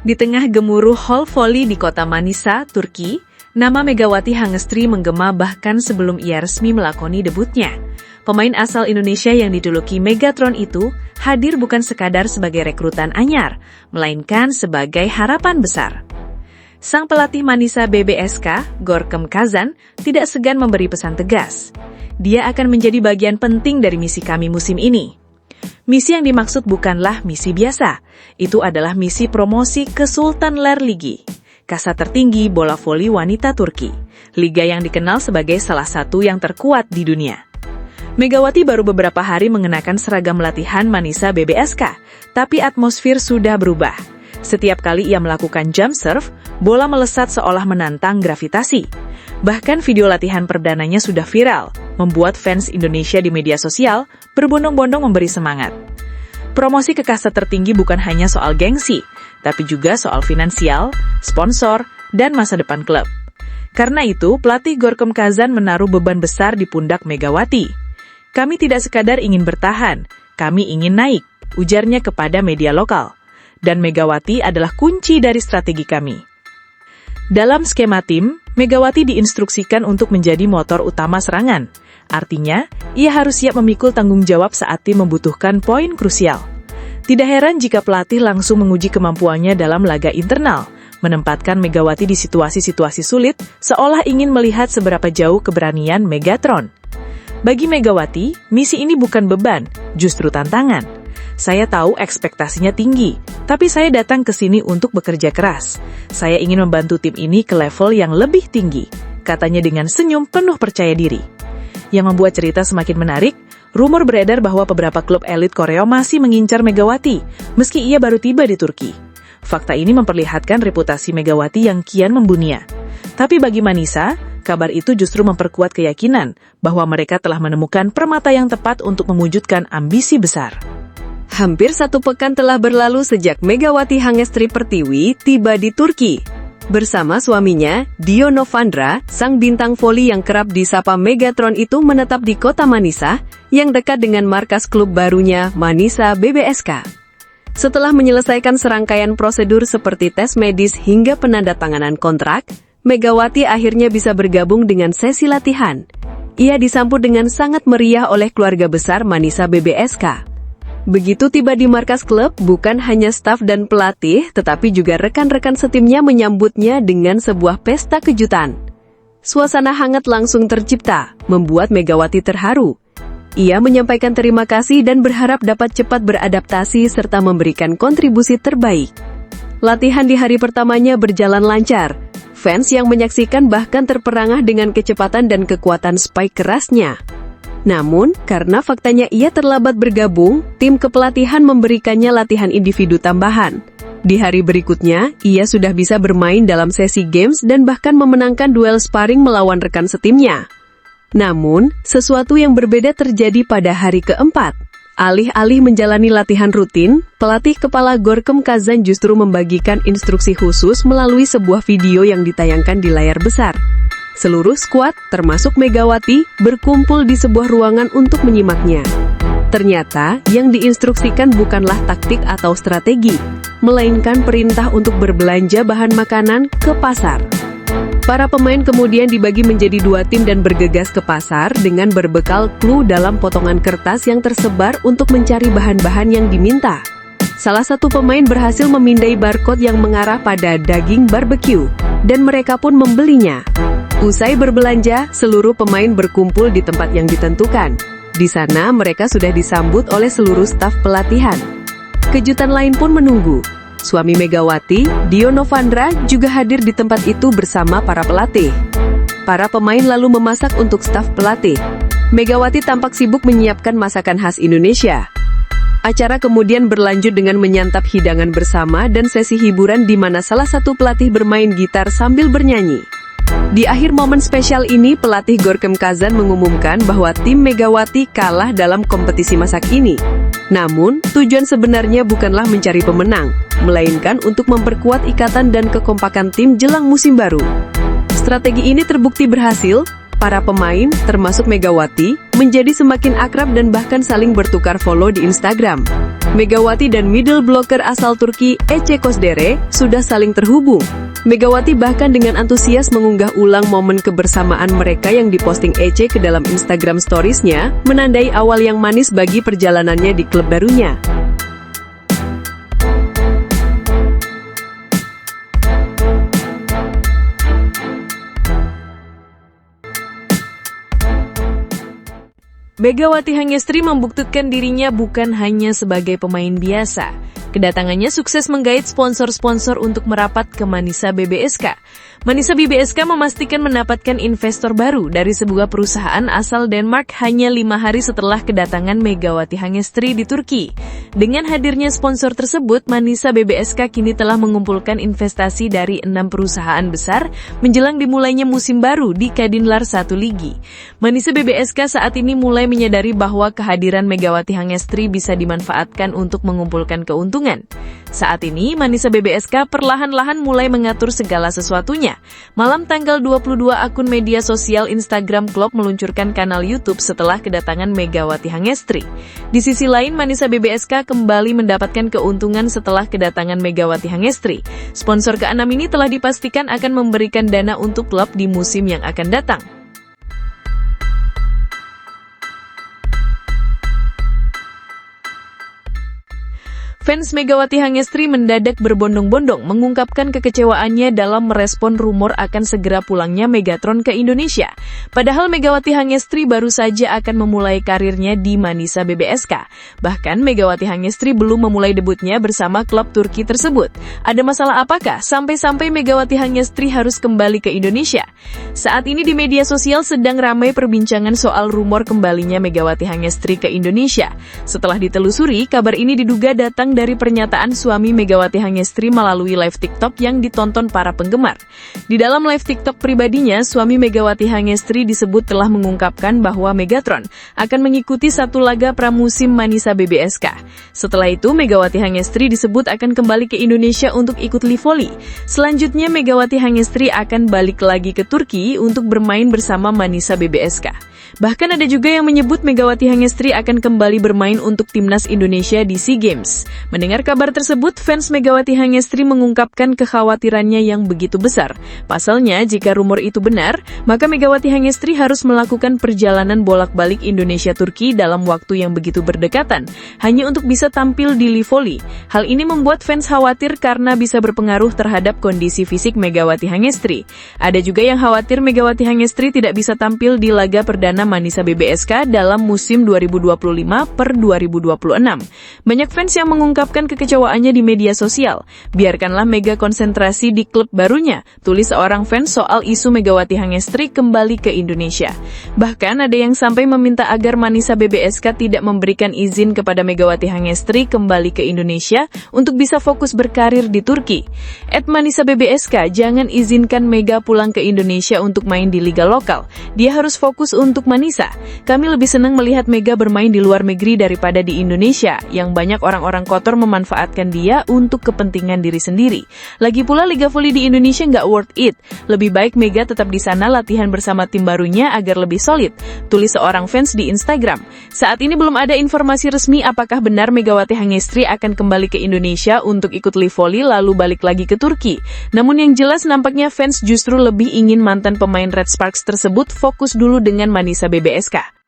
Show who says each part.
Speaker 1: Di tengah gemuruh hall voli di kota Manisa, Turki, nama Megawati Hangestri menggema bahkan sebelum ia resmi melakoni debutnya. Pemain asal Indonesia yang dijuluki Megatron itu hadir bukan sekadar sebagai rekrutan anyar, melainkan sebagai harapan besar. Sang pelatih Manisa BBSK, Gorkem Kazan, tidak segan memberi pesan tegas. Dia akan menjadi bagian penting dari misi kami musim ini. Misi yang dimaksud bukanlah misi biasa, itu adalah misi promosi ke Sultanlar Ligi, kasta tertinggi bola voli wanita Turki, liga yang dikenal sebagai salah satu yang terkuat di dunia. Megawati baru beberapa hari mengenakan seragam latihan Manisa BBSK, tapi atmosfer sudah berubah. Setiap kali ia melakukan jump serve, bola melesat seolah menantang gravitasi. Bahkan video latihan perdananya sudah viral, membuat fans Indonesia di media sosial berbondong-bondong memberi semangat. Promosi ke kasta tertinggi bukan hanya soal gengsi, tapi juga soal finansial, sponsor, dan masa depan klub. Karena itu, pelatih Gorkem Kazan menaruh beban besar di pundak Megawati. Kami tidak sekadar ingin bertahan, kami ingin naik, ujarnya kepada media lokal. Dan Megawati adalah kunci dari strategi kami. Dalam skema tim, Megawati diinstruksikan untuk menjadi motor utama serangan. Artinya, ia harus siap memikul tanggung jawab saat tim membutuhkan poin krusial. Tidak heran jika pelatih langsung menguji kemampuannya dalam laga internal, menempatkan Megawati di situasi-situasi sulit, seolah ingin melihat seberapa jauh keberanian Megatron. Bagi Megawati, misi ini bukan beban, justru tantangan. Saya tahu ekspektasinya tinggi, tapi saya datang ke sini untuk bekerja keras. Saya ingin membantu tim ini ke level yang lebih tinggi, katanya dengan senyum penuh percaya diri. Yang membuat cerita semakin menarik, rumor beredar bahwa beberapa klub elit Korea masih mengincar Megawati, meski ia baru tiba di Turki. Fakta ini memperlihatkan reputasi Megawati yang kian mendunia. Tapi bagi Manisa, kabar itu justru memperkuat keyakinan bahwa mereka telah menemukan permata yang tepat untuk mewujudkan ambisi besar.
Speaker 2: Hampir 1 pekan telah berlalu sejak Megawati Hangestri Pertiwi tiba di Turki. Bersama suaminya, Dio Novandra, sang bintang voli yang kerap disapa Megatron itu menetap di kota Manisa, yang dekat dengan markas klub barunya, Manisa BBSK. Setelah menyelesaikan serangkaian prosedur seperti tes medis hingga penandatanganan kontrak, Megawati akhirnya bisa bergabung dengan sesi latihan. Ia disambut dengan sangat meriah oleh keluarga besar Manisa BBSK. Begitu tiba di markas klub, bukan hanya staf dan pelatih, tetapi juga rekan-rekan setimnya menyambutnya dengan sebuah pesta kejutan. Suasana hangat langsung tercipta, membuat Megawati terharu. Ia menyampaikan terima kasih dan berharap dapat cepat beradaptasi serta memberikan kontribusi terbaik. Latihan di hari pertamanya berjalan lancar. Fans yang menyaksikan bahkan terperangah dengan kecepatan dan kekuatan spike kerasnya. Namun, karena faktanya ia terlambat bergabung, tim kepelatihan memberikannya latihan individu tambahan. Di hari berikutnya, ia sudah bisa bermain dalam sesi games dan bahkan memenangkan duel sparring melawan rekan setimnya. Namun, sesuatu yang berbeda terjadi pada hari keempat. Alih-alih menjalani latihan rutin, pelatih kepala Gorkem Kazan justru membagikan instruksi khusus melalui sebuah video yang ditayangkan di layar besar. Seluruh skuad, termasuk Megawati, berkumpul di sebuah ruangan untuk menyimaknya. Ternyata, yang diinstruksikan bukanlah taktik atau strategi, melainkan perintah untuk berbelanja bahan makanan ke pasar. Para pemain kemudian dibagi menjadi 2 tim dan bergegas ke pasar dengan berbekal clue dalam potongan kertas yang tersebar untuk mencari bahan-bahan yang diminta. Salah satu pemain berhasil memindai barcode yang mengarah pada daging barbecue, dan mereka pun membelinya. Usai berbelanja, seluruh pemain berkumpul di tempat yang ditentukan. Di sana, mereka sudah disambut oleh seluruh staf pelatihan. Kejutan lain pun menunggu. Suami Megawati, Dio Novandra, juga hadir di tempat itu bersama para pelatih. Para pemain lalu memasak untuk staf pelatih. Megawati tampak sibuk menyiapkan masakan khas Indonesia. Acara kemudian berlanjut dengan menyantap hidangan bersama dan sesi hiburan di mana salah satu pelatih bermain gitar sambil bernyanyi. Di akhir momen spesial ini, pelatih Gorkem Kazan mengumumkan bahwa tim Megawati kalah dalam kompetisi masak ini. Namun, tujuan sebenarnya bukanlah mencari pemenang, melainkan untuk memperkuat ikatan dan kekompakan tim jelang musim baru. Strategi ini terbukti berhasil. Para pemain, termasuk Megawati, menjadi semakin akrab dan bahkan saling bertukar follow di Instagram. Megawati dan middle blocker asal Turki Ece Kozdere sudah saling terhubung. Megawati bahkan dengan antusias mengunggah ulang momen kebersamaan mereka yang diposting Ece ke dalam Instagram Stories-nya, menandai awal yang manis bagi perjalanannya di klub barunya.
Speaker 1: Megawati Hangestri membuktikan dirinya bukan hanya sebagai pemain biasa. Kedatangannya sukses menggait sponsor-sponsor untuk merapat ke Manisa BBSK. Manisa BBSK memastikan mendapatkan investor baru dari sebuah perusahaan asal Denmark hanya 5 hari setelah kedatangan Megawati Hangestri di Turki. Dengan hadirnya sponsor tersebut, Manisa BBSK kini telah mengumpulkan investasi dari 6 perusahaan besar menjelang dimulainya musim baru di Kadinlar 1 Ligi. Manisa BBSK saat ini mulai menyadari bahwa kehadiran Megawati Hangestri bisa dimanfaatkan untuk mengumpulkan keuntungan. Saat ini, Manisa BBSK perlahan-lahan mulai mengatur segala sesuatunya. Malam tanggal 22, akun media sosial Instagram klub meluncurkan kanal YouTube setelah kedatangan Megawati Hangestri. Di sisi lain, Manisa BBSK kembali mendapatkan keuntungan setelah kedatangan Megawati Hangestri. Sponsor ke-6 ini telah dipastikan akan memberikan dana untuk klub di musim yang akan datang. Fans Megawati Hangestri mendadak berbondong-bondong mengungkapkan kekecewaannya dalam merespon rumor akan segera pulangnya Megatron ke Indonesia. Padahal Megawati Hangestri baru saja akan memulai karirnya di Manisa BBSK. Bahkan Megawati Hangestri belum memulai debutnya bersama klub Turki tersebut. Ada masalah apakah sampai-sampai Megawati Hangestri harus kembali ke Indonesia? Saat ini di media sosial sedang ramai perbincangan soal rumor kembalinya Megawati Hangestri ke Indonesia. Setelah ditelusuri, kabar ini diduga datang dari pernyataan suami Megawati Hangestri melalui live TikTok yang ditonton para penggemar. Di dalam live TikTok pribadinya, suami Megawati Hangestri disebut telah mengungkapkan bahwa Megatron akan mengikuti satu laga pramusim Manisa BBSK. Setelah itu, Megawati Hangestri disebut akan kembali ke Indonesia untuk ikut live volley. Selanjutnya, Megawati Hangestri akan balik lagi ke Turki untuk bermain bersama Manisa BBSK. Bahkan ada juga yang menyebut Megawati Hangestri akan kembali bermain untuk timnas Indonesia di SEA Games. Mendengar kabar tersebut, fans Megawati Hangestri mengungkapkan kekhawatirannya yang begitu besar. Pasalnya, jika rumor itu benar, maka Megawati Hangestri harus melakukan perjalanan bolak-balik Indonesia-Turki dalam waktu yang begitu berdekatan, hanya untuk bisa tampil di live volley. Hal ini membuat fans khawatir karena bisa berpengaruh terhadap kondisi fisik Megawati Hangestri. Ada juga yang khawatir Megawati Hangestri tidak bisa tampil di laga perdana Manisa BBSK dalam musim 2025/2026. Banyak fans yang mengungkapkan kekecewaannya di media sosial. Biarkanlah Mega konsentrasi di klub barunya, tulis seorang fans soal isu Megawati Hangestri kembali ke Indonesia. Bahkan ada yang sampai meminta agar Manisa BBSK tidak memberikan izin kepada Megawati Hangestri kembali ke Indonesia untuk bisa fokus berkarir di Turki. @Manisa BBSK, jangan izinkan Mega pulang ke Indonesia untuk main di liga lokal. Dia harus fokus untuk Manisa. Kami lebih senang melihat Mega bermain di luar negeri daripada di Indonesia, yang banyak orang-orang kotor memanfaatkan dia untuk kepentingan diri sendiri. Lagi pula Liga Voli di Indonesia nggak worth it. Lebih baik Mega tetap di sana latihan bersama tim barunya agar lebih solid, tulis seorang fans di Instagram. Saat ini belum ada informasi resmi apakah benar Megawati Hangestri akan kembali ke Indonesia untuk ikut live volley lalu balik lagi ke Turki. Namun yang jelas nampaknya fans justru lebih ingin mantan pemain Red Sparks tersebut fokus dulu dengan Manisa BBSK.